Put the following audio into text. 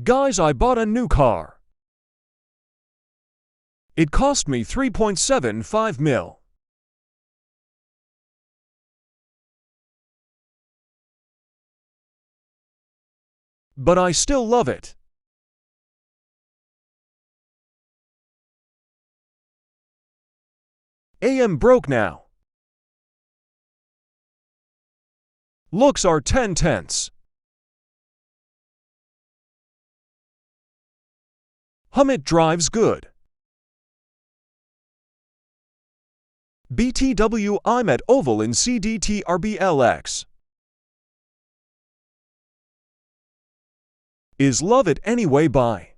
Guys, I bought a new car. It cost me 3.75 mil. But I still love it. I am broke now. Looks are 10/10. It drives good. BTW, I'm at Oval in CDTRBLX. Is love it anyway. Bye.